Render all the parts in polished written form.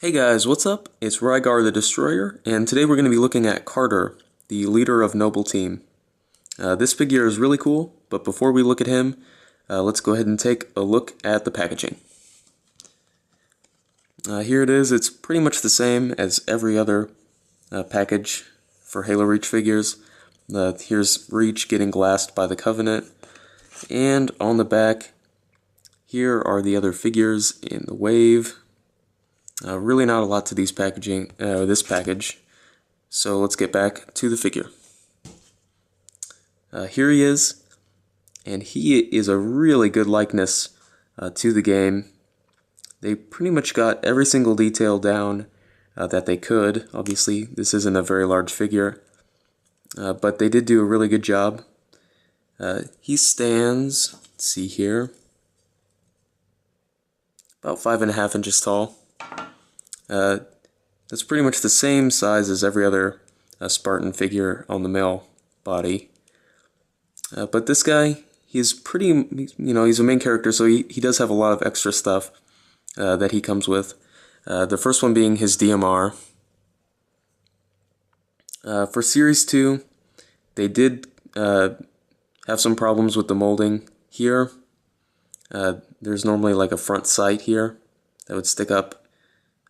Hey guys, what's up? It's Rygar the Destroyer, and today we're going to be looking at Carter, the leader of Noble Team. This figure is really cool, but before we look at him, let's go ahead and take a look at the packaging. Here it is. It's pretty much the same as every other package for Halo Reach figures. Here's Reach getting glassed by the Covenant, and on the back, here are the other figures in the wave. Really not a lot to this package, so let's get back to the figure. Here he is, and he is a really good likeness to the game. They pretty much got every single detail down that they could. Obviously, this isn't a very large figure, but they did do a really good job. He stands, let's see here, about 5.5 inches tall. That's pretty much the same size as every other Spartan figure on the male body. But this guy, he's he's a main character, so he does have a lot of extra stuff that he comes with. The first one being his DMR. For Series 2, they did have some problems with the molding here. There's normally like a front sight here that would stick up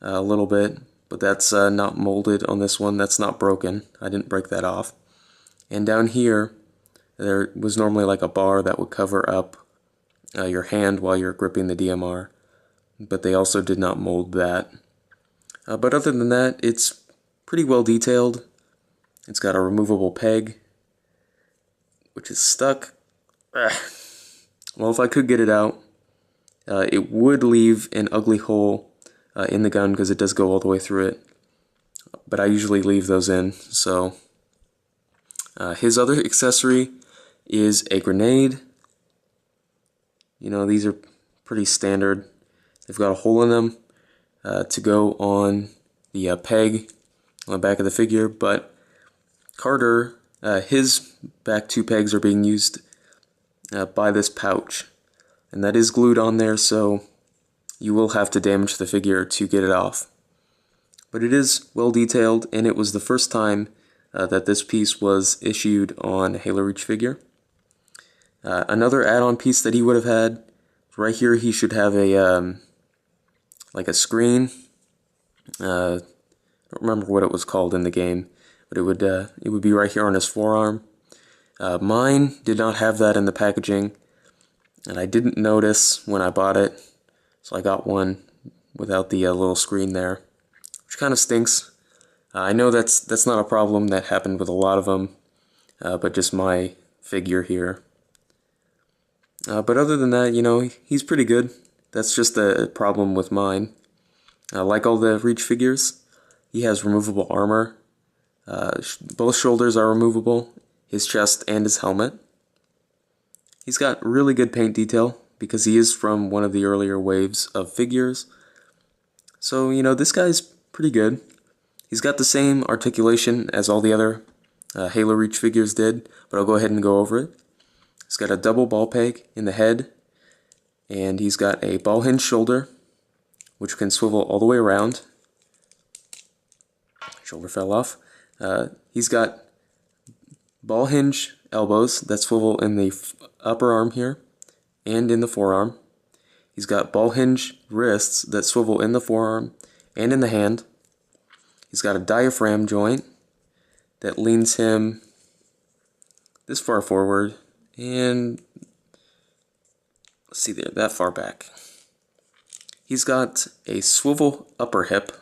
a little bit, but that's not molded on this one. That's not broken. I didn't break that off. And down here, there was normally like a bar that would cover up your hand while you're gripping the DMR, but they also did not mold that. But other than that, it's pretty well detailed. It's got a removable peg, which is stuck. Well, if I could get it out, it would leave an ugly hole in the gun because it does go all the way through it, but I usually leave those in. So his other accessory is a grenade. You know, these are pretty standard. They've got a hole in them to go on the peg on the back of the figure, but Carter, his back two pegs are being used by this pouch, and that is glued on there, so you will have to damage the figure to get it off. But it is well detailed, and it was the first time that this piece was issued on a Halo Reach figure. Another add-on piece that he would have had, right here he should have a like a screen. I don't remember what it was called in the game, but it would be right here on his forearm. Mine did not have that in the packaging, and I didn't notice when I bought it. So I got one without the little screen there, which kind of stinks. I know that's not a problem that happened with a lot of them, but just my figure here. But other than that, you know, he's pretty good. That's just a problem with mine. Like all the Reach figures, he has removable armor. Both shoulders are removable, his chest and his helmet. He's got really good paint detail, because he is from one of the earlier waves of figures. So, you know, this guy's pretty good. He's got the same articulation as all the other Halo Reach figures did, but I'll go ahead and go over it. He's got a double ball peg in the head, and he's got a ball hinge shoulder, which can swivel all the way around. Shoulder fell off. He's got ball hinge elbows that swivel in the upper arm here and in the forearm. He's got ball hinge wrists that swivel in the forearm and in the hand. He's got a diaphragm joint that leans him this far forward and, let's see there, that far back. He's got a swivel upper hip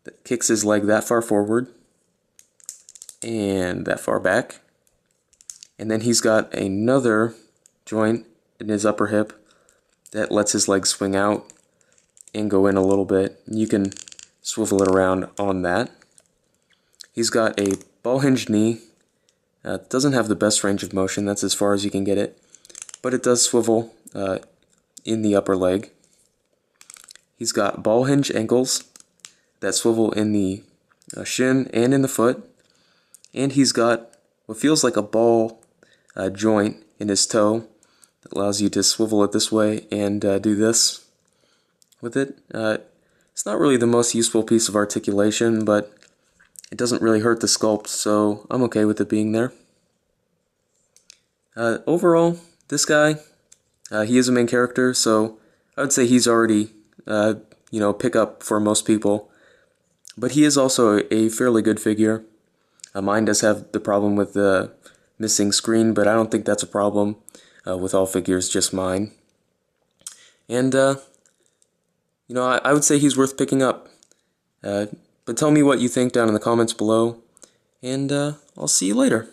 that kicks his leg that far forward and that far back. And then he's got another joint in his upper hip that lets his leg swing out and go in a little bit. You can swivel it around on that. He's got a ball hinge knee. Doesn't have the best range of motion, that's as far as you can get it, but it does swivel in the upper leg. He's got ball hinge ankles that swivel in the shin and in the foot, and he's got what feels like a ball joint in his toe that allows you to swivel it this way and do this with it. It's not really the most useful piece of articulation, but it doesn't really hurt the sculpt, so I'm okay with it being there. Overall, this guy, he is a main character, so I would say he's already, pick up for most people. But he is also a fairly good figure. Mine does have the problem with the missing screen, but I don't think that's a problem with all figures, just mine. And, I would say he's worth picking up. But tell me what you think down in the comments below, and I'll see you later.